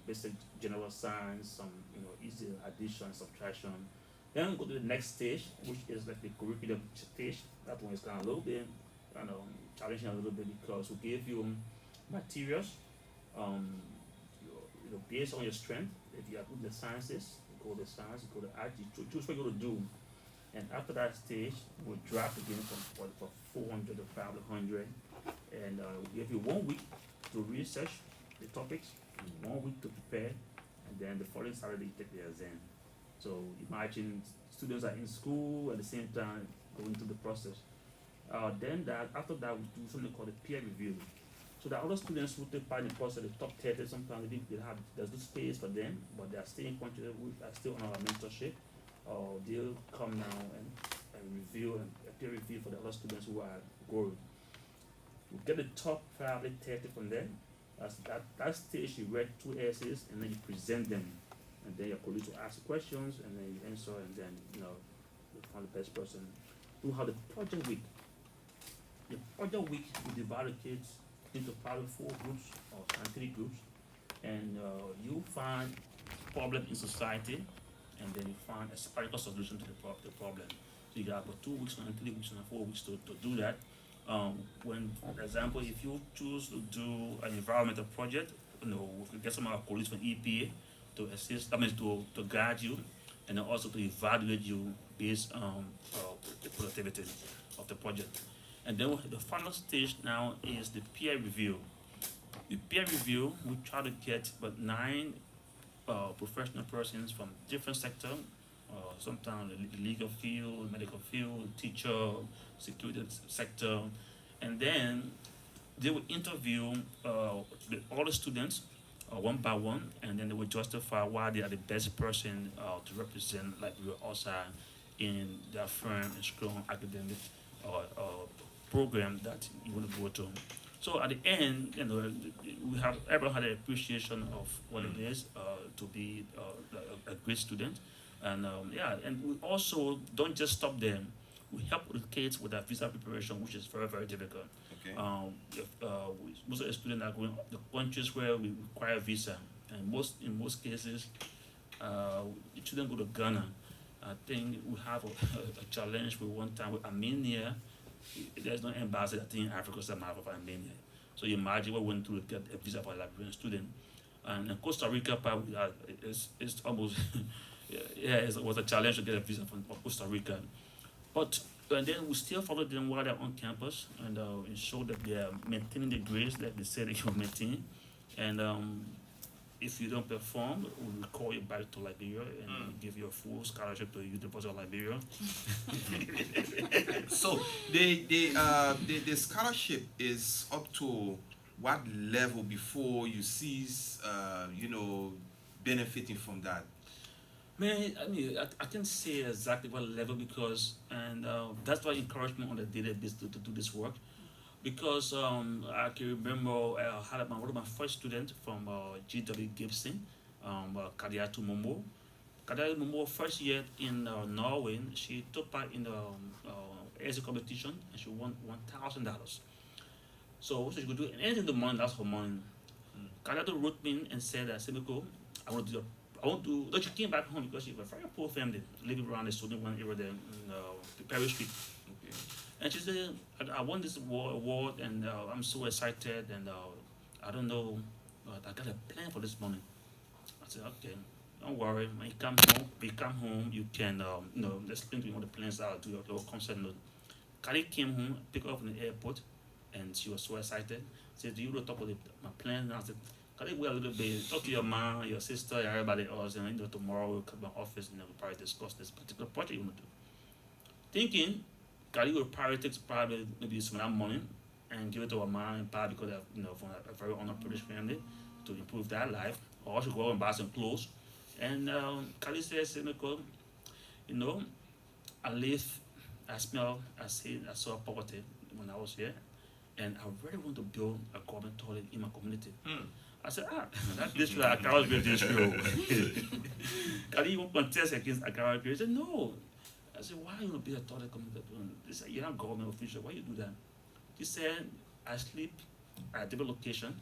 basic general science, some easy addition, subtraction. Then we go to the next stage, which is like the curriculum stage. That one is kind of a little bit, challenging a little bit because we give you materials, um, based on your strength. If you are good in the sciences, you go to science, you go to art, you choose what you're going to do. And after that stage, we'll draft again for 400 to 500. And we give you 1 week to research the topics, 1 week to prepare, and then the following Saturday you take the exam. So imagine students are in school at the same time going through the process. Then after that we do something called a peer review. So the other students who take part in the process, the top 30, sometimes there's no space for them, but they are still in country, we are still on our mentorship. They'll come now and review and peer review for the other students who are going. We get the top probably 30 from them. That stage you write 2 essays and then you present them, and then your colleagues will ask questions and then you answer, and then you find the best person. We have the project week. The project week we divide the kids into probably 4 groups and 3 groups, and you find problem in society, and then you find a practical solution to the problem. So you got about 2 weeks and 3 weeks and 4 weeks to do that. When, for example, if you choose to do an environmental project, we get some of our colleagues from EPA to assist, to guide you, and then also to evaluate you based on the productivity of the project. And then the final stage now is the peer review. The peer review, we try to get about 9 professional persons from different sectors, sometimes the legal field, medical field, teacher, security sector, and then they will interview all the students one by one, and then they will justify why they are the best person to represent Liberia outside in their firm and strong academic program that you want to go to. So at the end, we have everyone had an appreciation of what it is to be a great student, and and we also don't just stop them. We help the kids with their visa preparation, which is very, very difficult. Okay. Most of the students are going to countries where we require visa, and in most cases, the children go to Ghana. I think we have a challenge with one time with Armenia. There's no embassy, I think, in Africa, some half of Armenia. So you imagine what we went through to get a visa for a Liberian student. And in Costa Rica, it's almost, it was a challenge to get a visa from Costa Rica. But and then we still follow them while they're on campus and ensure that they are maintaining the grades that they said they should maintain. And if you don't perform, we will call you back to Liberia and give you a full scholarship to the University of Liberia. So the scholarship is up to what level before you cease benefiting from that? Man, I mean, I can't say exactly what level because, and that's why encouragement on the daily basis to do this work. Because I can remember I had one of my first students from GW Gibson, Kadiatu Momo. Kadiatu Momo, first year in Norway, she took part in the essay competition and she won $1,000. So she could do anything the money, that's her money. Kadiatu wrote me and said, Simiko, I want to, she came back home because she was a very poor family, living around the Southern one area there in the Paris Street. Okay. And she said, I won this award and I'm so excited and I don't know, I got a plan for this money. I said, okay, don't worry. When you come home, you can, explain to me what the plans are to your concert note. Kali came home, picked her up from the airport, and she was so excited. She said, do you want to talk about my plan? And I said, Kali, wait a little bit, talk to your mom, your sister, everybody else, and tomorrow we'll come to my office and we'll probably discuss this particular project you want to do. Thinking, Kali will probably maybe some of that money and give it to her mom and pa because they're from a very underprivileged family to improve their life, or she go out and buy some clothes. And Kali says, I smell, I saw poverty when I was here, and I really want to build a government toilet in my community. I said, this way I can't build this road. Kali, you won't contest against Akara. He said, no. I said, why you want to be a toilet community? They said, you're not government official, why you do that? He said, I sleep at a different location,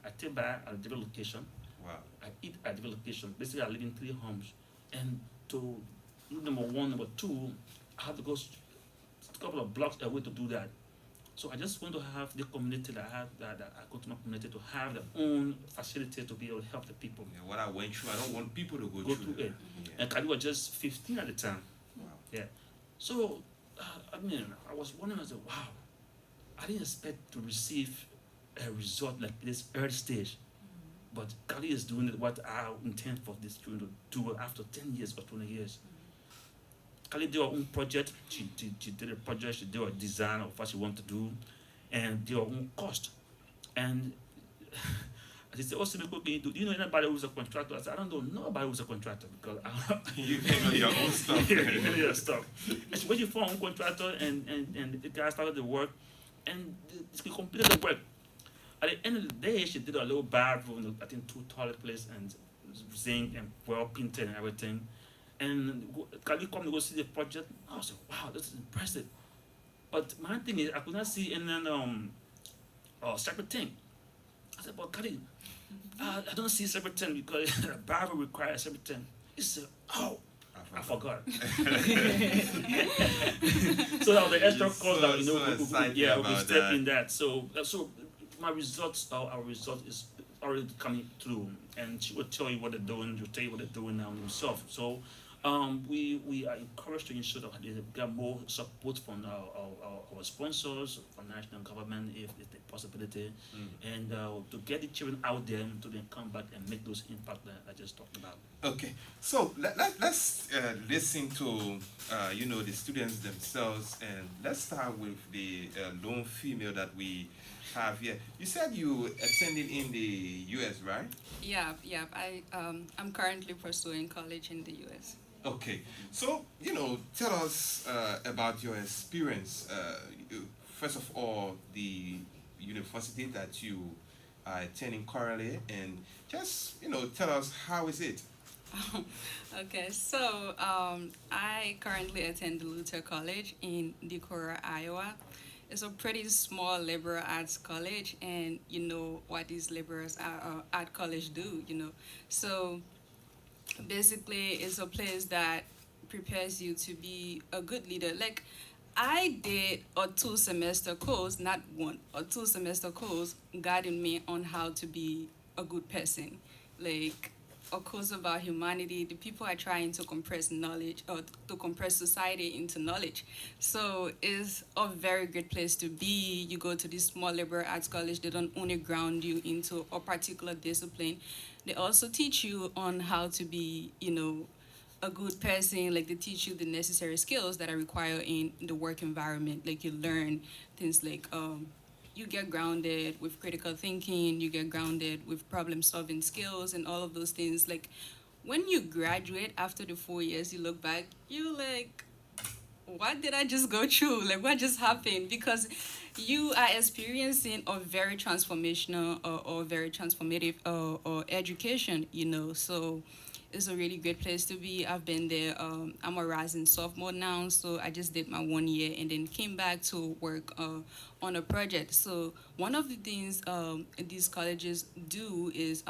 I take back at a different location, Wow. I eat at different locations. Basically, I live in 3 homes, and to do number one, number two, I have to go a couple of blocks away to do that. So I just want to have the community that I have, that I go to my community to have their own facility to be able to help the people Yeah, what I went through, I don't want people to go through that. it. Yeah. And Kali was just 15 at the time. Wow. Yeah. So, I mean, I was wondering, I said, wow, I didn't expect to receive a result like this early stage. But Kali is doing what I intend for this children to do after 10 years or 20 years. Kali did her own project. She did a project, she did a design of what she wanted to do, and did her own cost. And she said, oh, Simiko, can you do you know anybody who's a contractor? I said, I don't know nobody who's a contractor because You know your own stuff. you know your stuff. And she went for her own contractor, and the guy started the work, and she completed the work. At the end of the day, she did a little bathroom, I think 2 toilet place and zinc and well painted and everything. And can you come to go see the project? I was like, wow, this is impressive. But my thing is, I could not see any separate thing. I said, but Kali, I don't see separate thing because the Bible requires separate thing. He said, oh, I forgot. So that was the extra cost that we step in that. So my results, our result is already coming through, and she will tell you what they're doing. She'll tell you what they're doing now themselves. So we are encouraged to ensure that they get more support from our sponsors, from national government, if it's a possibility, and to get the children out there to then come back and make those impact that I just talked about. Okay, so let's listen to the students themselves, and let's start with the lone female that we have here. You said you attended in the U.S., right? Yeah. I'm currently pursuing college in the U.S. Okay, so tell us about your experience. First of all, the university that you are attending currently, and just tell us how is it. Okay, so I currently attend Luther College in Decorah, Iowa. It's a pretty small liberal arts college, and you know what these liberal art college do, So basically, it's a place that prepares you to be a good leader. Like, I did a 2-semester course, not one, a 2-semester course guiding me on how to be a good person. Like, a course about humanity. The people are trying to compress knowledge or to compress society into knowledge. So it's a very good place to be. You go to this small liberal arts college, they don't only ground you into a particular discipline. They also teach you on how to be, a good person. Like, they teach you the necessary skills that are required in the work environment. Like, you learn things like you get grounded with critical thinking, you get grounded with problem solving skills and all of those things. Like, when you graduate after the 4 years, you look back, you like, what did I just go through? Like, what just happened? Because you are experiencing a very transformational or very transformative or education, so it's a really great place to be. I've been there. I'm a rising sophomore now, so I just did my 1 year and then came back to work on a project. So one of the things these colleges do is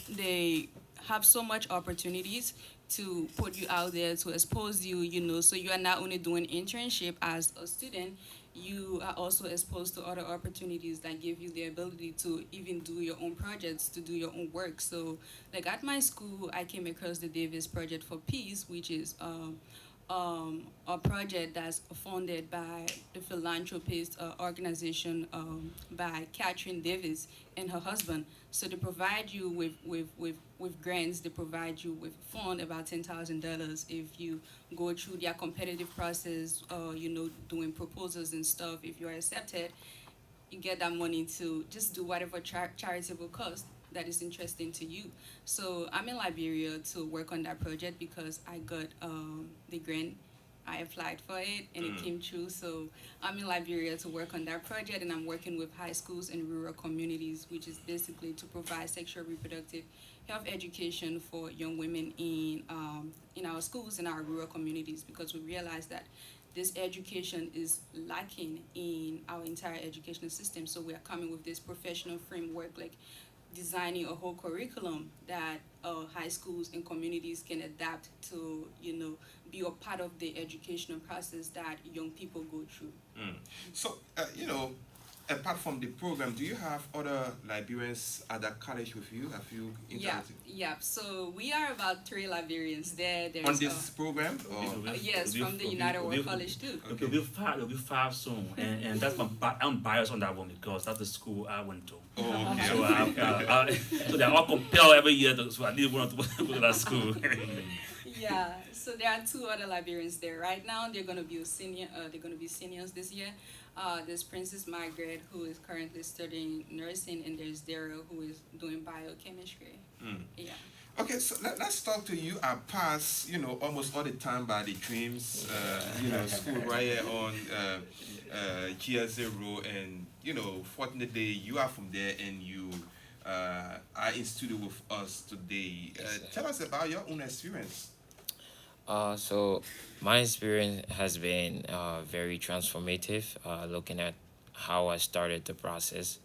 they have so much opportunities to put you out there, to expose you, so you are not only doing internship as a student, you are also exposed to other opportunities that give you the ability to even do your own projects, to do your own work. So, like, at my school, I came across the Davis Project for Peace, which is a project that's funded by the philanthropist organization by Catherine Davis and her husband. So they provide you with grants, they provide you with fund about $10,000 if you go through their competitive process, doing proposals and stuff. If you are accepted, you get that money to just do whatever charitable cause that is interesting to you. So I'm in Liberia to work on that project because I got the grant. I applied for it and it came true. So I'm in Liberia to work on that project, and I'm working with high schools and rural communities, which is basically to provide sexual reproductive health education for young women in our schools and our rural communities, because we realize that this education is lacking in our entire educational system. So we are coming with this professional framework, like designing a whole curriculum that high schools and communities can adapt to, be a part of the educational process that young people go through. Mm. So, apart from the program, do you have other Liberians at that college with you? Have you Yeah, interacted yeah. So we are about 3 Liberians there. on There's this program? Or yes, from the United World College too. It'll be five soon, and that's I'm biased on that one because that's the school I went to. oh, okay. So so they're all compelled every year. So I need one to go to that school. Yeah, so there are 2 other Liberians there right now. They're gonna be a senior. They're gonna be seniors this year. There's Princess Margaret, who is currently studying nursing, and there's Daryl, who is doing biochemistry. Mm. Yeah. Okay, so let's talk to you. I pass, almost all the time by the dreams, school right here on GSA Road, and fortunately you are from there and you are in studio with us today. Tell us about your own experience. So my experience has been very transformative, looking at how I started the process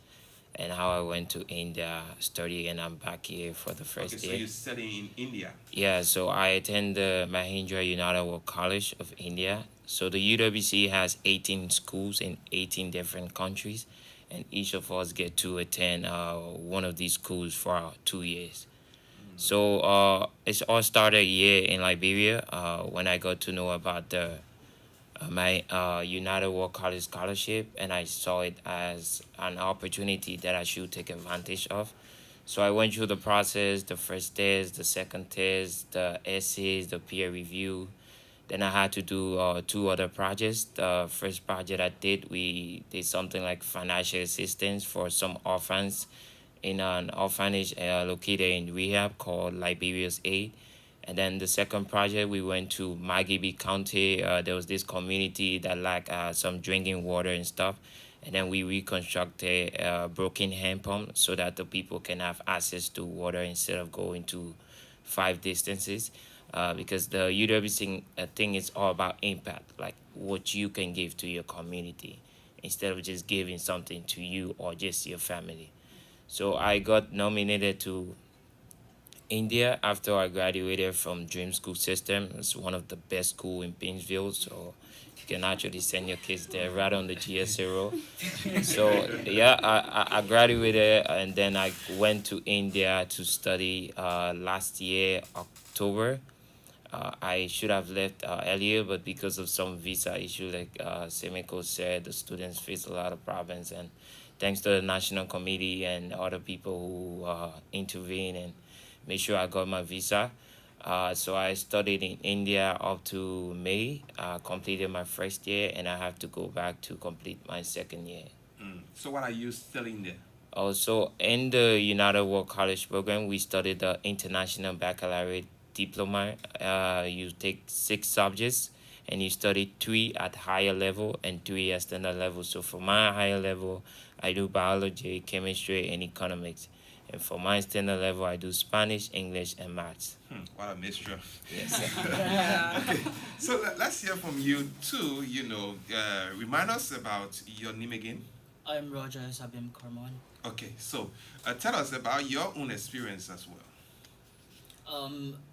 and how I went to India study and I'm back here for the Okay, first so year. you're studying in India. Yeah, so I attend the Mahindra United World College of India. So the UWC has 18 schools in 18 different countries, and each of us get to attend one of these schools for 2 years. So it's all started here in Liberia when I got to know about the my United World College scholarship, and I saw it as an opportunity that I should take advantage of. So I went through the process, the first test, the second test, the essays, the peer review. Then I had to do 2 other projects. The first project I did, we did something like financial assistance for some orphans in an orphanage located in rehab called Liberia's Aid. And then the second project, we went to Magibi County. There was this community that lacked some drinking water and stuff. And then we reconstructed a broken hand pump so that the people can have access to water instead of going to 5 distances. Because the UWC thing is all about impact, like what you can give to your community instead of just giving something to you or just your family. So I got nominated to India after I graduated from Dream School System. It's one of the best school in Painesville, so you can actually send your kids there right on the GSA road. So yeah, I graduated and then I went to India to study last year, October. I should have left earlier, but because of some visa issue, like Semiko said, the students face a lot of problems. And thanks to the National Committee and other people who intervened and made sure I got my visa. So I studied in India up to May, completed my first year, and I have to go back to complete my second year. Mm. So what are you studying there? Also, in the United World College program, we studied the International Baccalaureate Diploma. You take 6 subjects and you study 3 at higher level and 3 at standard level. So for my higher level, I do biology, chemistry, and economics. And for my standard level, I do Spanish, English, and maths. What a mixture. Yes. Yeah. Okay, so let's hear from you too. Remind us about your name again. I'm Roger Sabim Karman. Okay, so tell us about your own experience as well.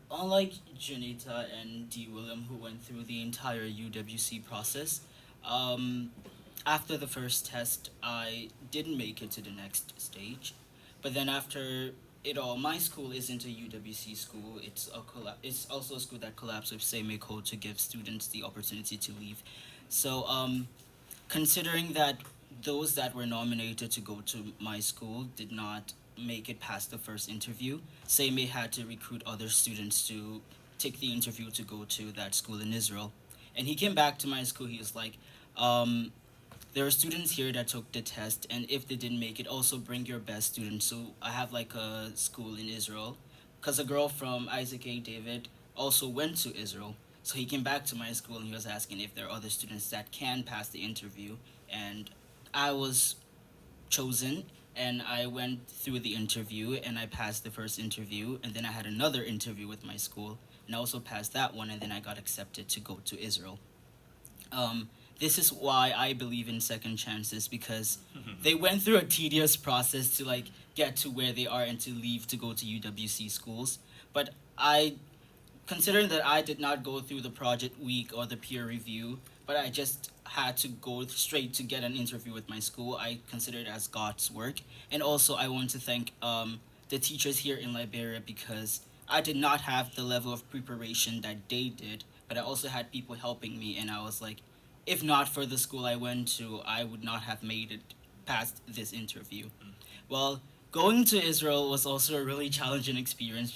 Unlike Janita and D. William, who went through the entire UWC process, after the first test, I didn't make it to the next stage. But then after it all, my school isn't a UWC school. It's also a school that collabs with Semiko to give students the opportunity to leave. So, considering that those that were nominated to go to my school did not make it past the first interview, Seme had to recruit other students to take the interview to go to that school in Israel. And he came back to my school, he was like, there are students here that took the test, and if they didn't make it, also bring your best students. So I have like a school in Israel, because a girl from Isaac A. David also went to Israel. So he came back to my school and he was asking if there are other students that can pass the interview. And I was chosen, and I went through the interview and I passed the first interview, and then I had another interview with my school and I also passed that one, and then I got accepted to go to Israel. This is why I believe in second chances, because they went through a tedious process to like get to where they are and to leave to go to UWC schools. But I, considering that I did not go through the project week or the peer review, but I just had to go straight to get an interview with my school, I consider it as God's work. And also, I want to thank the teachers here in Liberia because I did not have the level of preparation that they did, but I also had people helping me, and I was like, if not for the school I went to, I would not have made it past this interview. Well, going to Israel was also a really challenging experience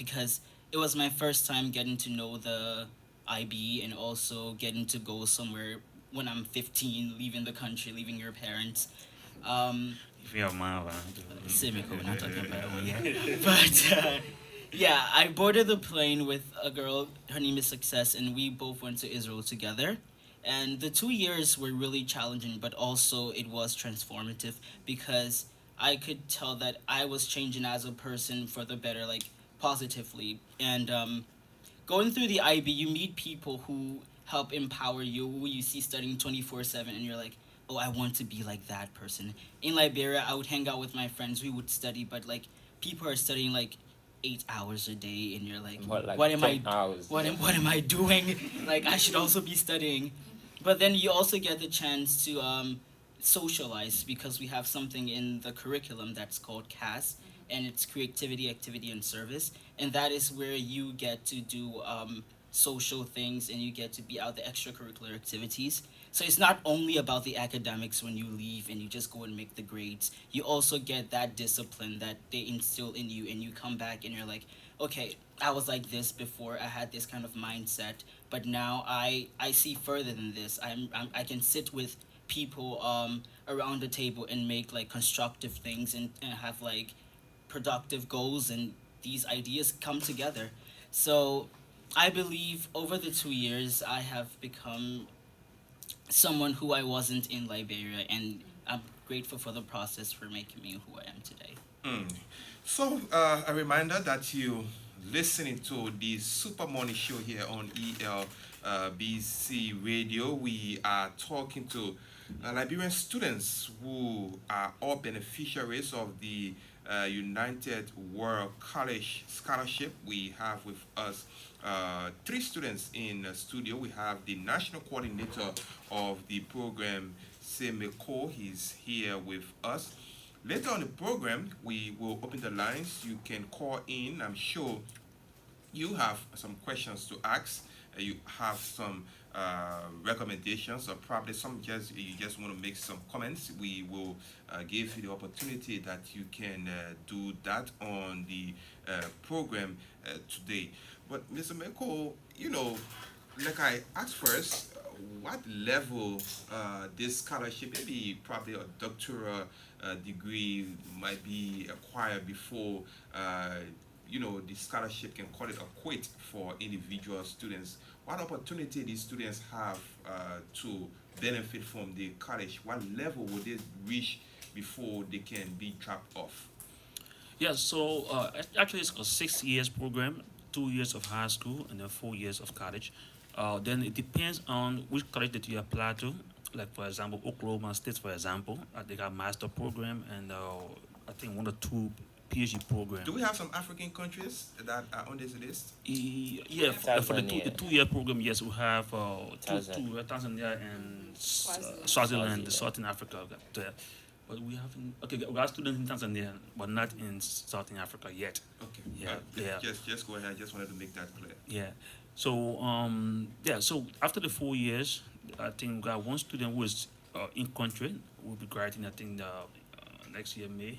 because it was my first time getting to know the IB and also getting to go somewhere when I'm 15, leaving the country, leaving your parents. Um, If you have mind, Semicolon, not talking about that one yet. But yeah, I boarded the plane with a girl. Her name is Success, and we both went to Israel together. And the 2 years were really challenging, but also it was transformative because I could tell that I was changing as a person for the better, like positively. And going through the IB, you meet people who help empower you, who you see studying 24/7, and you're like, oh, I want to be like that person. In Liberia, I would hang out with my friends, we would study, but like people are studying like 8 hours a day, and you're like, What, like what am 10 hours? what am I doing? Like I should also be studying. But then you also get the chance to socialize because we have something in the curriculum that's called GHIS, and it's creativity, activity, and service, and that is where you get to do social things and you get to be out the extracurricular activities. So it's not only about the academics when you leave and you just go and make the grades. You also get that discipline that they instill in you, and you come back and you're like, okay, I was like this before. I had this kind of mindset, but now I see further than this. I can sit with people around the table and make like constructive things and have like productive goals, and these ideas come together. So I believe over the 2 years I have become someone who I wasn't in Liberia, and I'm grateful for the process for making me who I am today. Mm. So, a reminder that you listening to the Super Morning Show here on ELBC Radio. We are talking to Liberian students who are all beneficiaries of the United World College Scholarship. We have with us three students in the studio. We have the national coordinator of the program, Semeko. He's here with us. Later on the program, we will open the lines. You can call in. I'm sure you have some questions to ask. You have some recommendations, or probably some you just want to make some comments. We will give you the opportunity that you can do that on the program today. But Mr. Meko, like I asked first, what level this scholarship, maybe probably a doctoral degree, might be acquired before the scholarship can call it a quit for individual students. What opportunity these students have to benefit from the college? What level would they reach before they can be dropped off? Yeah, so actually it's a 6 years program, 2 years of high school and then 4 years of college. Then it depends on which college that you apply to. Like for example, Oklahoma State, for example, they got master program and I think 1 or 2 PhD program. Do we have some African countries that are on this list? Yeah, for the Tanzania. 2 year program, yes, we have Tanzania. Tanzania and Swaziland. Swaziland, the Swaziland. Southern Africa. There. But we haven't. Okay, we have students in Tanzania, but not in Southern Africa yet. Okay. Yeah, Just, yeah. just go ahead. I just wanted to make that clear. Yeah. So yeah. So after the 4 years, I think we got one student who is in country. Will be graduating. I think next year May.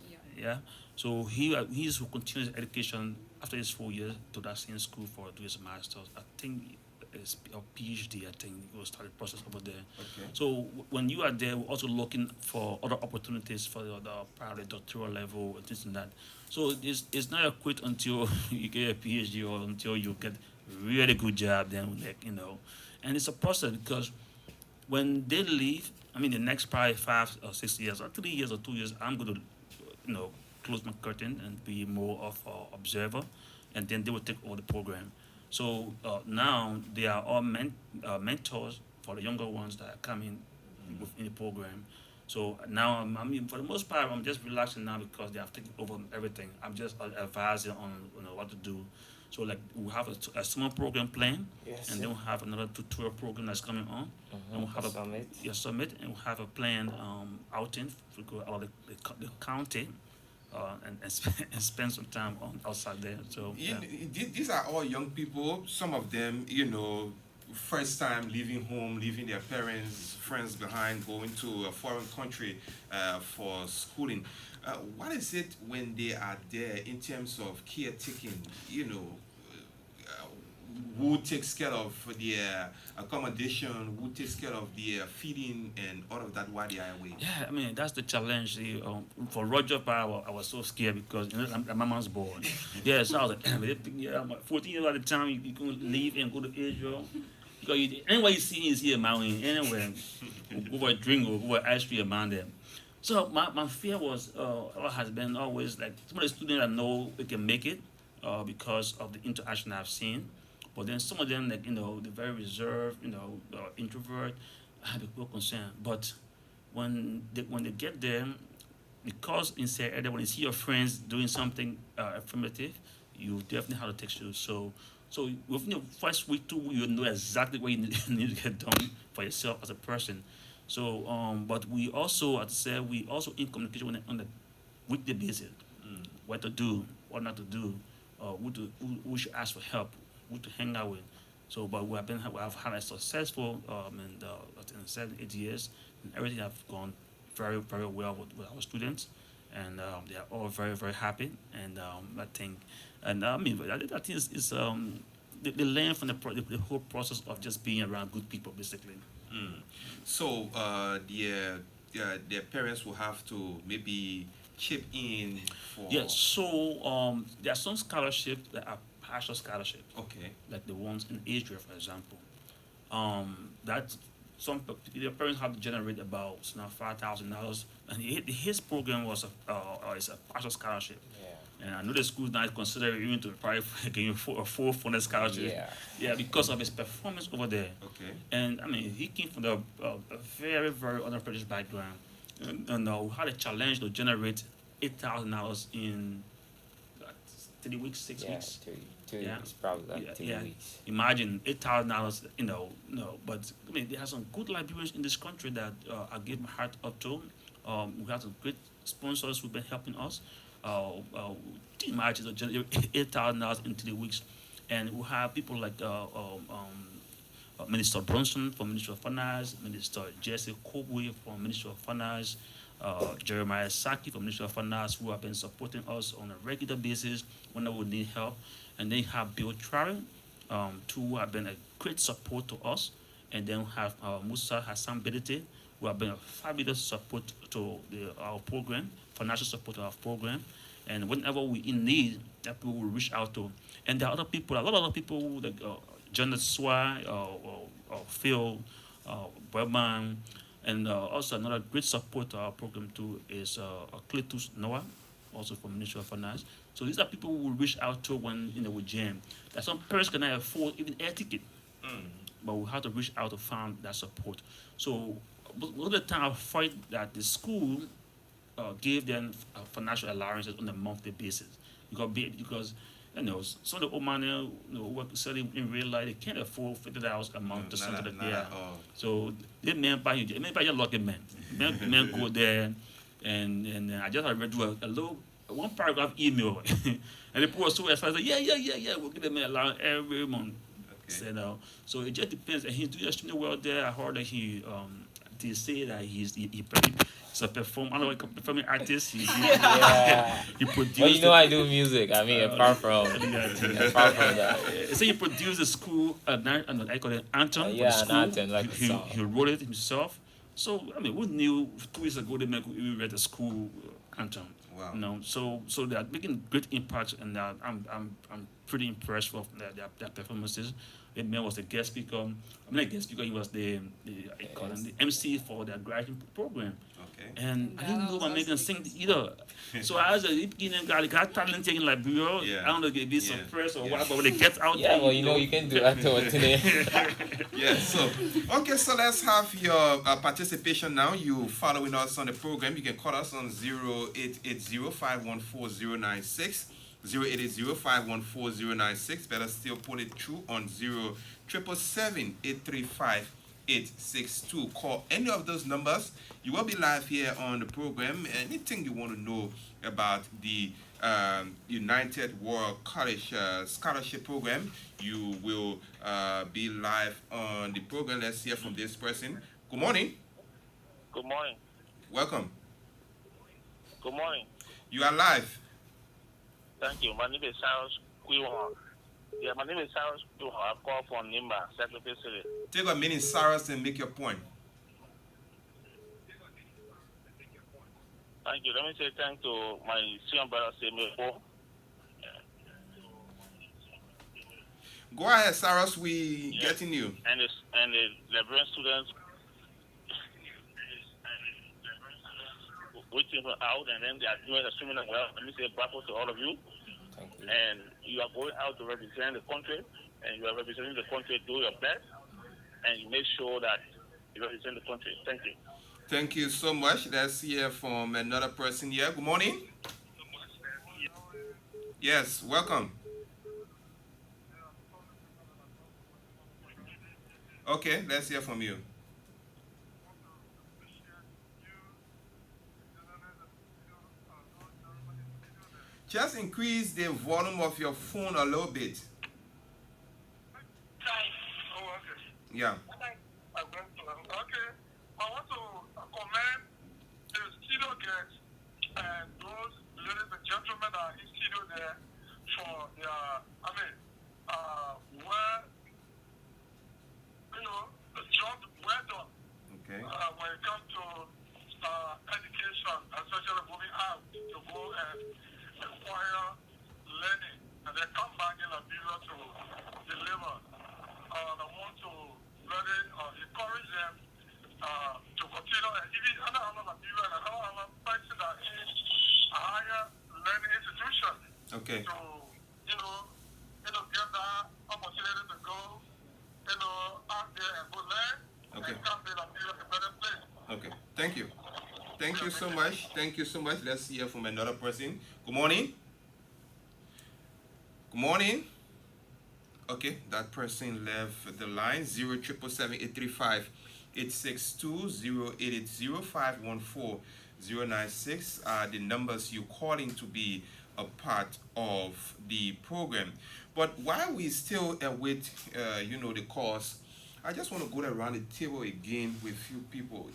Yeah. Yeah. So he's who continues education after his 4 years to that same school for do his masters. I think it's a PhD. I think he will start the process over there. Okay. So when you are there, we're also looking for other opportunities for the probably doctoral level and this and that. So it's not a quit until you get a PhD or until you get really good job. Then and it's a process because when they leave, I mean the next probably 5 or 6 years or 3 years or 2 years, I'm going to close my curtain and be more of an observer, and then they will take over the program. So now they are all mentors for the younger ones that are coming within the program. So now, I mean, for the most part, I'm just relaxing now because they have taken over everything. I'm just advising on what to do. So like we have a summer program planned, Yes, and sir. then we have another tutorial program that's coming on, and we A have summit. summit, and we have a planned outing to go out of the county, and spend some time on outside there. So You, yeah. these are all young people. Some of them, first time leaving home, leaving their parents, friends behind, going to a foreign country for schooling. What is it when they are there in terms of caretaking? Uh, who takes care of their accommodation? Who takes care of their feeding and all of that while they are away? Yeah, I mean that's the challenge. For Roger Power, I was so scared because I'm my mom's born. Yeah, so I was like, yeah, I'm 14 years old at the time. You can leave and go to Israel. Because anywhere you see me is here, mountain. Anywhere, go for a drink or go for ice cream around them. So my fear was, has been always like some of the students I know they can make it, because of the interaction I've seen, but then some of them like they're very reserved, introvert. I have a real concern, but when they get there, because in say either when you see your friends doing something affirmative, you definitely have to take you. So within the first week, 2 weeks, you know exactly what you need, need to get done for yourself as a person. So but we also, as I said, we also in communication on a weekly basis, what to do, what not to do, who should ask for help, who to hang out with. So, but we have had a successful in 7 8 years, and everything have gone very very well with our students, and they are all very very happy. And I think, and I mean, I think they learn from the whole process of just being around good people, basically. Mm. So their parents will have to maybe chip in for. Yes. So there are some scholarships that are partial scholarships, Okay. like the ones in Israel, for example. That the parents have to generate about $5,000, and his program was is a partial scholarship. Yeah. And I know the schools now consider even to probably giving a full funded scholarship. Yeah. Yeah, because of his performance over there. Okay. And I mean, he came from a very very underprivileged background, and we had a challenge to generate $8,000 in uh, 3 weeks, 6 weeks. Two Yeah. weeks, probably like Yeah, 2 weeks. Imagine $8,000, no. But I mean, there are some good Liberians in this country that I give my heart up to. We have some great sponsors who've been helping us. Imagine to generate $8,000 in 3 weeks, and we have people like Minister Bronson from Ministry of Finance, Minister Jesse Kobwe from Ministry of Finance, Jeremiah Saki from Ministry of Finance, who have been supporting us on a regular basis whenever we need help. And then you have Bill Travel, who have been a great support to us. And then we have Musa Hassan Bedete, who have been a fabulous support to our program, financial support to our program. And whenever we in need, that people will reach out to. And there are other people, a lot of other people like Janet Swai, Phil, Berman, and also another great support to our program too is Cletus Noah, also from Ministry of Finance. So these are people who will reach out to when we jam. That some parents cannot afford even air ticket, but we have to reach out to find that support. So most of the time I fight that the school gave them financial allowances on a monthly basis because some of the old man work study in real life, they can't afford $50 a month to send to the yeah. So they buy you lucky man. Men go there and I just read a little one paragraph email and the people were so excited, yeah, we'll give them an allowance every month. Okay. So it just depends, and he's doing extremely well there. I heard that they say that he's a performing artist. Yeah. He produced. Well, I do music. I mean, apart from that. So he produced the school. I call it anthem. For the Yeah, school. an anthem, like a song. He wrote it himself. So I mean, we knew 2 weeks ago they read the school anthem. Wow. So they are making great impact, and I'm pretty impressed with their performances. The man was the guest speaker. I'm not a guest speaker. He was the MC for their graduate program. Okay. And And I that didn't know my man allows can us to sing get either. So as a beginning guy, got talent in Liberia. Yeah. I don't know if it be Yeah. suppressed or Yeah. what, but when they get out Yeah, there, well, you know, you can do that today. Yes. So, okay. So let's have your participation now. You following us on the program. You can call us on 0880-514-096. 0880-514-096. Better still put it through on 0777-835-862. Call any of those numbers. You will be live here on the program. Anything you want to know about the United World College Scholarship Program, you will be live on the program. Let's hear from this person. Good morning. Good morning. Welcome. Good morning. You are live. Thank you. My name is Cyrus Kwiwon. Yeah, my name is Cyrus Kwiwon. I call from Nimba, Secretary City. Take a minute, Cyrus, and make your point. Thank you. Let me say thank to my senior brother, Semeko. Go ahead, Cyrus. We Yes. getting you. And the Liberian students waiting for out, and then they are doing extremely well. Let me say bravo to all of you. Thank you. And you are going out to represent the country, and you are representing the country. Do your best, and you make sure that you represent the country. Thank you. Thank you so much. Let's hear from another person here. Good morning. Yes, welcome. Okay, let's hear from you. Just increase the volume of your phone a little bit. Yeah. Okay, I want to commend the studio guests and those ladies and gentlemen that are in studio there for their, well, the job well done Okay. when it comes to education, especially moving out to go and acquire learning and then come back in Liberia to deliver. And I want to really encourage them to continue, and even other Liberia and other places that in a higher learning institution Okay. to, get that opportunity to go, out there and go learn Okay. and come to Liberia a better place. Okay. Thank you. Thank you so much. Thank you so much. Let's hear from another person. Good morning. Good morning. Okay, that person left the line. 0777-835-862, 0880-514-096 are the numbers you calling to be a part of the program. But while we still await, the calls, I just want to go around the table again with few people,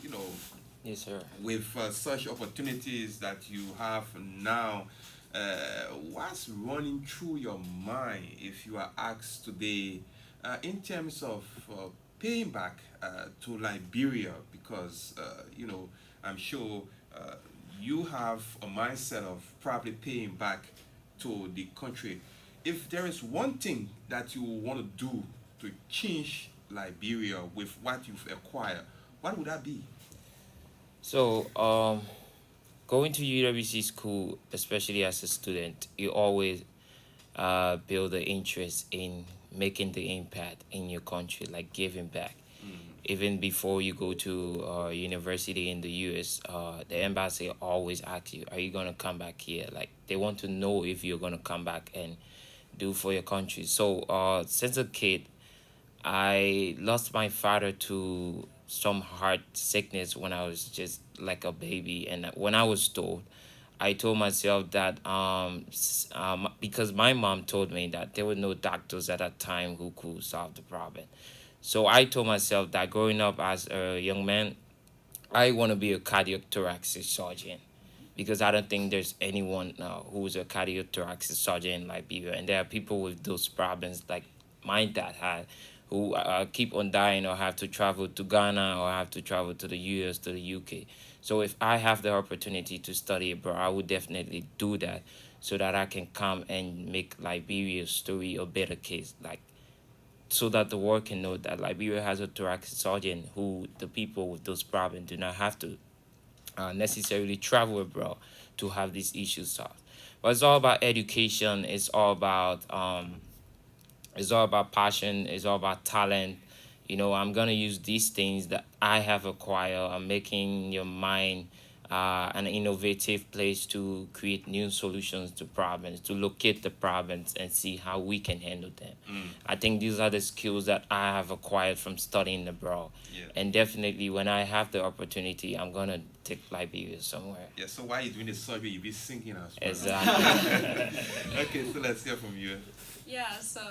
Yes, sir. with such opportunities that you have now. What's running through your mind if you are asked today in terms of paying back to Liberia? Because, I'm sure you have a mindset of probably paying back to the country. If there is one thing that you want to do to change Liberia with what you've acquired, what would that be? So, going to UWC school, especially as a student, you always build the interest in making the impact in your country, like giving back. Even before you go to university in the US, the embassy always asks you, are you going to come back here? Like, they want to know if you're going to come back and do for your country. So, since a kid, I lost my father to some heart sickness when I was just like a baby. And when I was told, I told myself that because my mom told me that there were no doctors at that time who could solve the problem. So I told myself that growing up as a young man, I want to be a cardiac thoracic surgeon because I don't think there's anyone who's a cardiac thoracic surgeon in Liberia. And there are people with those problems like my dad had who keep on dying or have to travel to Ghana or have to travel to the US, to the UK. So if I have the opportunity to study abroad, I would definitely do that so that I can come and make Liberia's story a better case, like so that the world can know that Liberia has a thoracic surgeon who the people with those problems do not have to necessarily travel abroad to have these issues solved. But it's all about education. It's all about passion. It's all about talent. I'm gonna use these things that I have acquired. I'm making your mind an innovative place to create new solutions to problems, to locate the problems and see how we can handle them. I think these are the skills that I have acquired from studying abroad. Yeah. And definitely, when I have the opportunity, I'm gonna take Liberia somewhere. Yeah. So while you're doing the survey, you'll be singing as well. Exactly. Okay. So let's hear from you. Yeah, so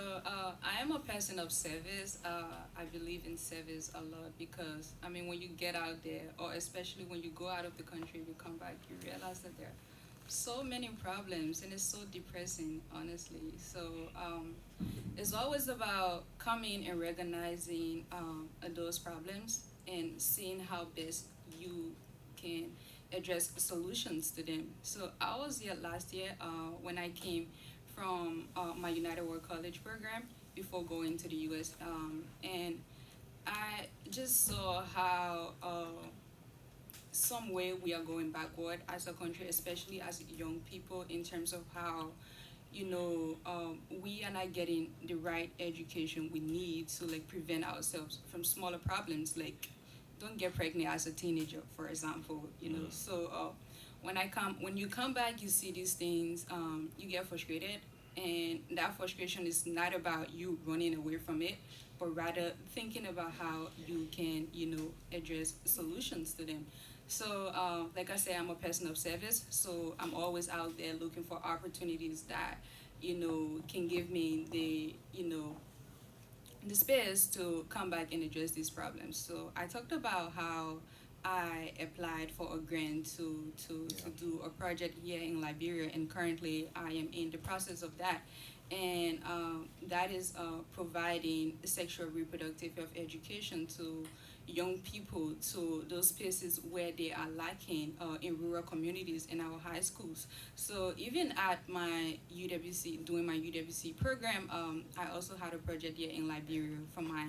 I am a person of service. I believe in service a lot because, I mean, when you get out there, or especially when you go out of the country, you come back, you realize that there are so many problems and it's so depressing, honestly. So it's always about coming and recognizing those problems and seeing how best you can address solutions to them. So I was here last year when I came from my United World College program before going to the U.S. And I just saw how some way we are going backward as a country, especially as young people, in terms of how we are not getting the right education we need to like prevent ourselves from smaller problems like don't get pregnant as a teenager, for example. So when you come back, you see these things, you get frustrated, and that frustration is not about you running away from it, but rather thinking about how you can, address solutions to them. So, like I said, I'm a person of service, so I'm always out there looking for opportunities that, can give me the space to come back and address these problems. So I talked about how I applied for a grant to do a project here in Liberia, and currently I am in the process of that. And that is providing sexual reproductive health education to young people, to those places where they are lacking in rural communities in our high schools. So even at my UWC, doing my UWC program, I also had a project here in Liberia for my,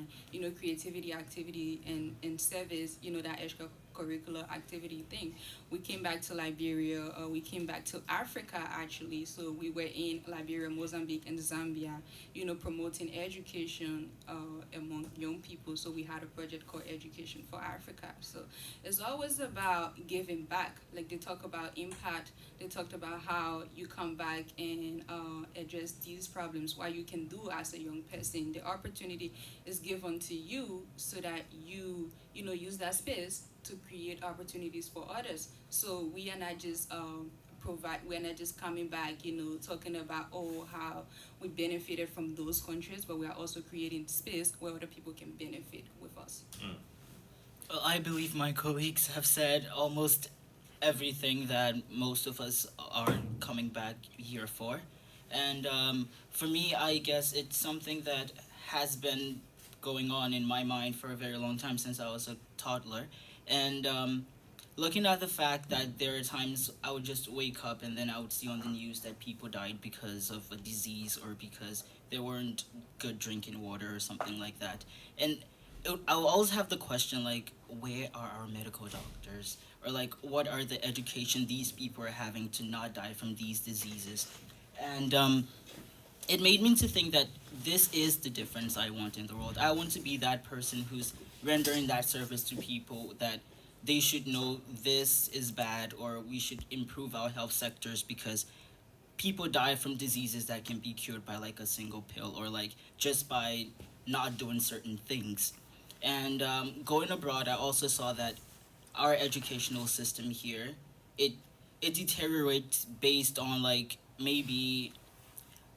creativity activity and service, that extracurricular activity thing. We came back to Liberia, we came back to Africa actually. So we were in Liberia, Mozambique, and Zambia, promoting education among young people. So we had a project called Education for Africa. So it's always about giving back. Like they talk about impact, they talked about how you come back and address these problems, what you can do as a young person. The opportunity is given to you so that you use that space to create opportunities for others. So we are not just we're not just coming back, talking about how we benefited from those countries, but we are also creating space where other people can benefit with us. Well, I believe my colleagues have said almost everything that most of us are coming back here for. And for me, I guess it's something that has been going on in my mind for a very long time since I was a toddler. And looking at the fact that there are times I would just wake up and then I would see on the news that people died because of a disease or because they weren't good drinking water or something like that. And I will always have the question, like, where are our medical doctors? Or, like, what are the education these people are having to not die from these diseases? And it made me to think that this is the difference I want in the world. I want to be that person who's rendering that service to people, that they should know this is bad or we should improve our health sectors because people die from diseases that can be cured by like a single pill or like just by not doing certain things. And going abroad, I also saw that our educational system here, it it deteriorates based on like maybe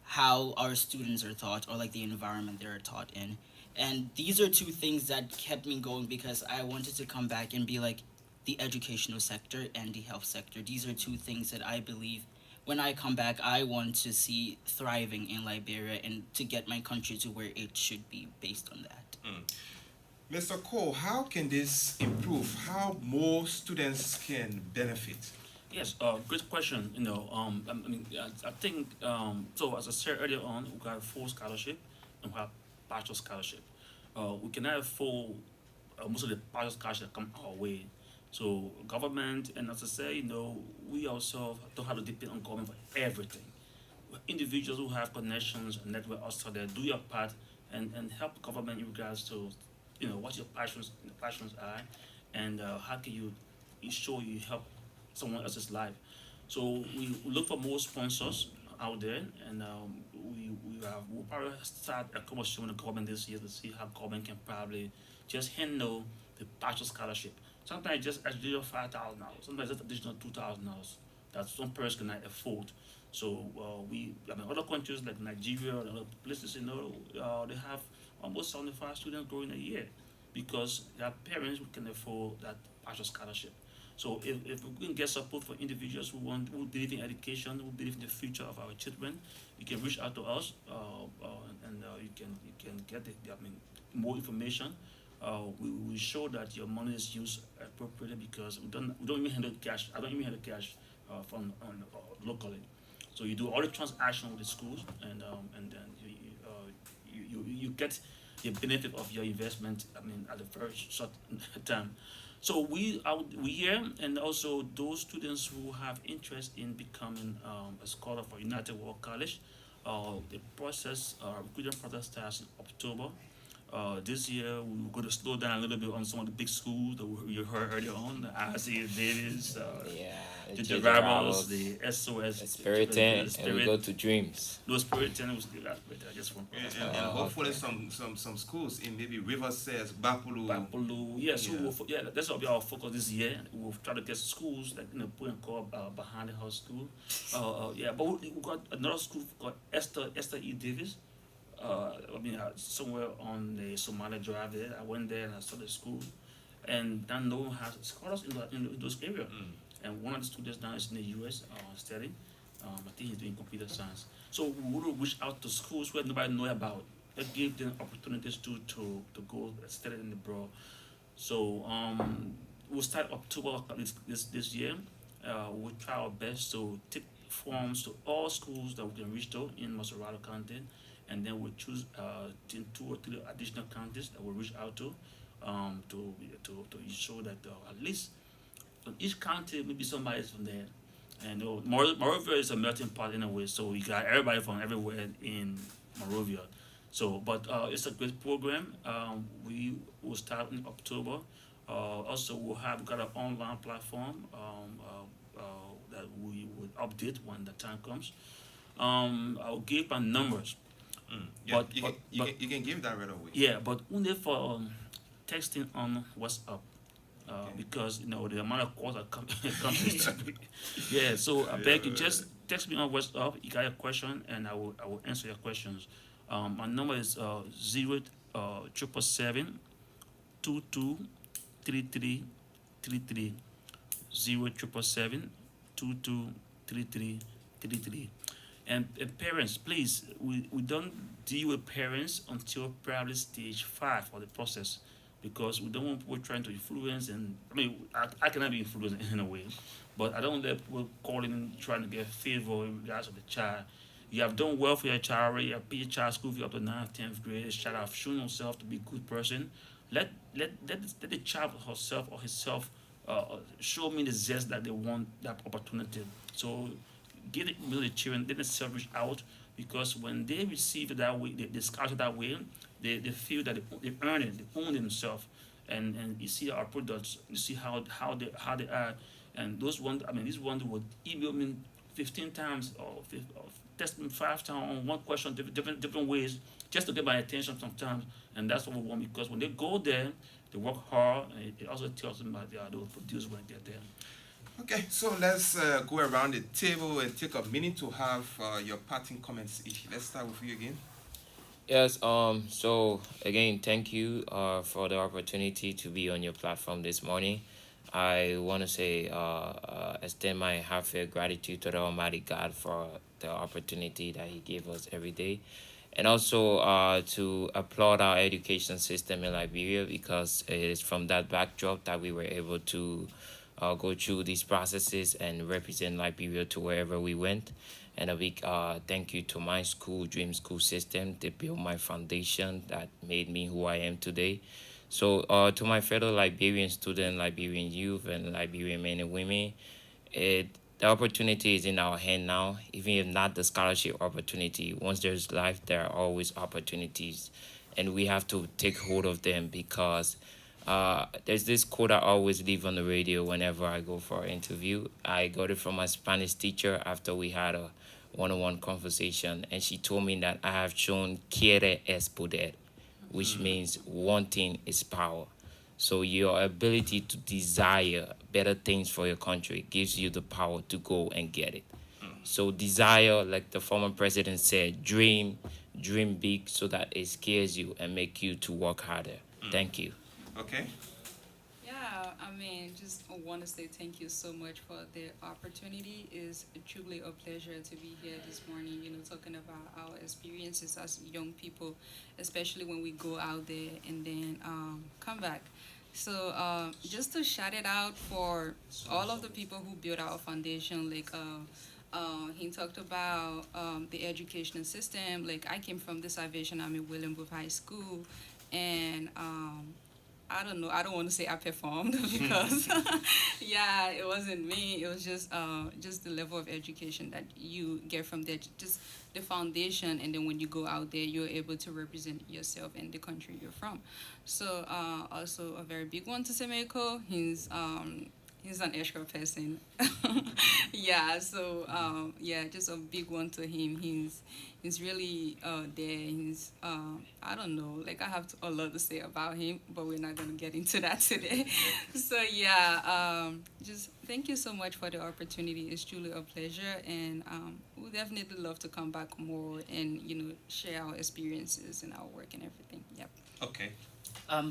how our students are taught or like the environment they're taught in. And these are two things that kept me going because I wanted to come back and be like the educational sector and the health sector. These are two things that I believe when I come back, I want to see thriving in Liberia and to get my country to where it should be based on that. Mr. Cole, how can this improve? How more students can benefit? Yes, great question. I think so. As I said earlier on, we got full scholarship and we have partial scholarship. We can have full most of the partial scholarship come our way So government, and as I say, we also don't have to depend on government for everything. Individuals who have connections and network outside there, do your part and help government in regards to, what your passions are, and how can you ensure you help someone else's life. So we look for more sponsors out there, and we'll probably start a conversation with the government this year to see how government can probably just handle the partial scholarship. Sometimes just additional $5,000, sometimes just additional $2,000 that some person cannot afford. So other countries like Nigeria and other places, they have almost 75 students growing a year because their parents who can afford that partial scholarship. So if we can get support for individuals who believe in education, who believe in the future of our children, you can reach out to us, and you can get more information. We will show that your money is used appropriately because we don't even handle cash. I don't even handle cash from locally. So you do all the transaction with the schools, and then you get the benefit of your investment. At the first short time. So we here, and also those students who have interest in becoming a scholar for United World College. The recruitment process starts in October. This year we're going to slow down a little bit on some of the big schools that you heard earlier on, the IC Davis, Yeah, the the Ramos, Ramos, the SOS, Spiritan, and we go to Dreams. no Spirit, and it was that, but I just want And hopefully some schools in maybe River says Bapulu. Bapulu, yeah. So Yeah. that's what will be our focus this year. We'll try to get schools like put and call behind the house school. Yeah, but we got another school called Esther E Davis. Somewhere on the Somalia Drive there. I went there and I saw the school, and then no one has scholars in those areas. And one of the students now is in the U.S. Studying. I think he's doing computer science. So we will reach out to schools where nobody know about. That give them opportunities to go study in the abroad. So we'll start October this year. We'll try our best to take forms to all schools that we can reach to in Maserati County, and then we'll choose 2 or 3 additional counties that we'll reach out to ensure that at least from each county maybe somebody is from there. And Morovia is a melting pot in a way, so we got everybody from everywhere in Morovia. So, but it's a great program. We will start in October. Also, we got an online platform that we will update when the time comes. I'll give my numbers. Yeah, But- you, but- can, you, but- can, you can give that right away. Yeah, but only for texting on WhatsApp. Okay. Because the amount of calls that come yeah, so I beg you, just text me on WhatsApp. You got a question, and I will answer your questions. My number is 0777 22 33 33 0777 22 33 33. And parents, please, we don't deal with parents until probably stage 5 for the process, because we don't want people trying to influence. And I cannot be influenced in a way, but I don't let people calling trying to get favor in regards of the child. You have done well for your child already. You have paid your child school fee up to 9th, 10th grade. The child have shown himself to be a good person. Let the child herself or himself show me the zest that they want that opportunity. So give it to the children, let themselves reach out, because when they receive it that way, they scout it that way, they feel that they earn it, they own themselves. And you see our products, you see how they are. And those ones, these ones would email me 15 times or test me 5 times on one question, different ways, just to get my attention sometimes. And that's what we want, because when they go there, they work hard, and it also tells them that they will produce when they get there. Okay, so let's go around the table and take a minute to have your parting comments each. Let's start with you again. Yes, so again, thank you for the opportunity to be on your platform this morning. I want to say, extend my heartfelt gratitude to the Almighty God for the opportunity that He gave us every day. And also to applaud our education system in Liberia, because it is from that backdrop that we were able to go through these processes and represent Liberia to wherever we went. And a big thank you to my school, Dream School System. They built my foundation that made me who I am today. So, to my fellow Liberian student, Liberian youth, and Liberian men and women, it the opportunity is in our hand now. Even if not the scholarship opportunity, once there's life, there are always opportunities, and we have to take hold of them because there's this quote I always leave on the radio whenever I go for an interview. I got it from my Spanish teacher after we had a one-on-one conversation, and she told me that I have shown quiere es poder, which means wanting is power. So your ability to desire better things for your country gives you the power to go and get it. So desire, like the former president said, dream big so that it scares you and make you to work harder. Thank you. Okay. Yeah, I mean, just want to say thank you so much for the opportunity. It's truly a pleasure to be here this morning, talking about our experiences as young people, especially when we go out there and then come back. So just to shout it out for all of the people who built our foundation, like he talked about the educational system. Like I came from the Salvation Army William Booth High School, and I don't know. I don't want to say I performed because, yeah, it wasn't me. It was just the level of education that you get from there, just the foundation, and then when you go out there, you're able to represent yourself and the country you're from. So, also a very big one to Semeco. He's an extra person. Yeah, so yeah, just a big one to him. He's really there. He's I don't know, like I have a lot to say about him, but we're not gonna get into that today. So yeah, just thank you so much for the opportunity. It's truly a pleasure, and we definitely love to come back more and share our experiences and our work and everything. Yep. Okay.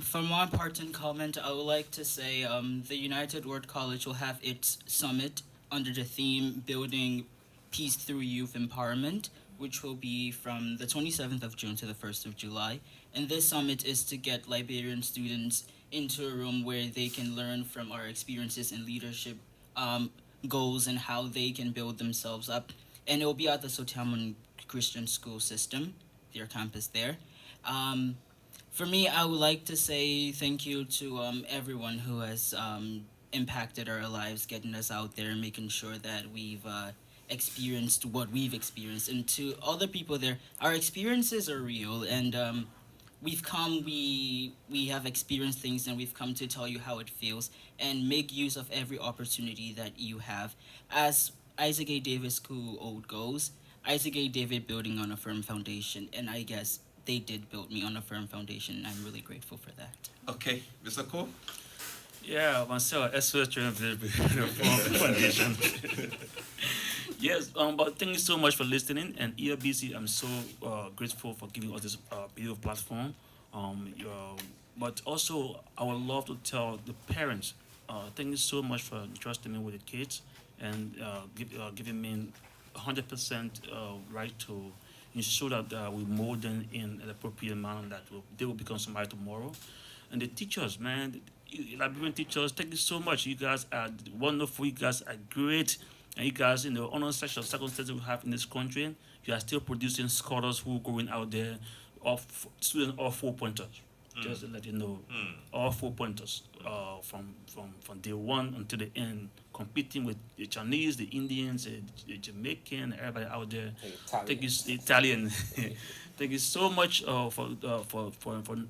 For my part and comment, I would like to say the United World College will have its summit under the theme Building Peace Through Youth Empowerment, which will be from the 27th of June to the 1st of July. And this summit is to get Liberian students into a room where they can learn from our experiences in leadership goals and how they can build themselves up. And it will be at the Sotamon Christian School System, their campus there. For me, I would like to say thank you to everyone who has impacted our lives, getting us out there, making sure that we've experienced what we've experienced. And to other people there, our experiences are real, and we have experienced things, and we've come to tell you how it feels, and make use of every opportunity that you have. As Isaac A. Davis School old goes, Isaac A. David building on a firm foundation, and I guess they did build me on a firm foundation, and I'm really grateful for that. Okay. Mr. Cole? Yeah, myself, SOS Foundation. Yes, but thank you so much for listening. And ELBC, I'm so grateful for giving us this beautiful platform. But also, I would love to tell the parents, thank you so much for trusting me with the kids and giving me 100% right to ensure that we mold them in an appropriate manner that they will become somebody tomorrow. And the teachers, man, Liberian teachers, thank you so much. You guys are wonderful. You guys are great. And you guys, in the honor section of circumstances we have in this country, you are still producing scholars who are going out there, students all 4 pointers. Just to let you know, all 4 pointers from day one until the end, competing with the Chinese, the Indians, the Jamaican, everybody out there. Thank you, Italian. Thank you so much for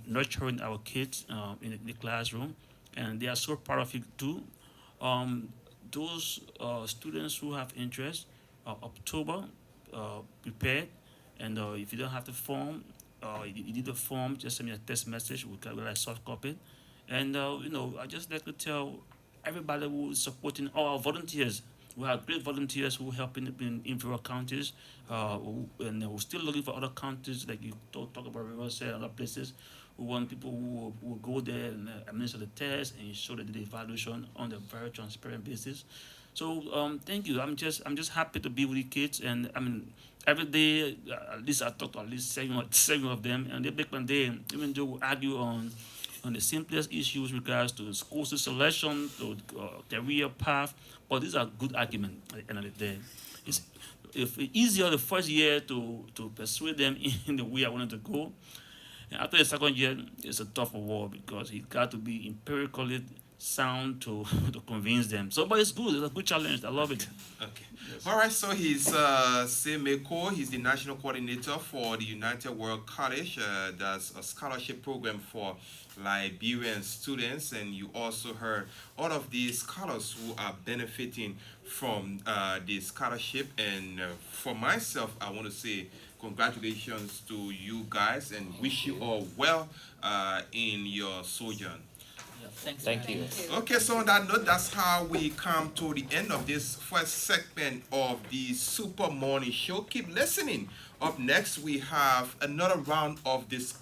nurturing our kids in the classroom, and they are so proud of you too. Those students who have interest, October, prepared, and if you don't have the form, you need the form, just send me a text message. We can like soft copy. And I just like to tell everybody who is supporting all our volunteers. We have great volunteers who help in inferior counties, and we're still looking for other counties like you talk about Riverside and other places. We want people who will go there and administer the test and ensure that the evaluation on a very transparent basis. So thank you. I'm just happy to be with the kids, and I mean every day at least I talk to at least seven of them, and they make my day. Even though we argue on the simplest issues regards to school selection, to career path, but these are good arguments at the end of the day. It's easier the first year to persuade them in the way I wanted to go. And after the second year, it's a tougher war because he got to be empirically sound to to convince them. So, but it's good. It's a good challenge. I love it. Okay. All right. So he's Semeko. He's the national coordinator for the United World College. That's a scholarship program for Liberian students, and you also heard all of these scholars who are benefiting from the scholarship. And for myself, I want to say congratulations to you guys and wish you all well in your sojourn. Yeah, thanks. Thank for you. having us. Okay, so on that note, that's how we come to the end of this first segment of the Super Morning Show. Keep listening. Up next, we have another round of discussion.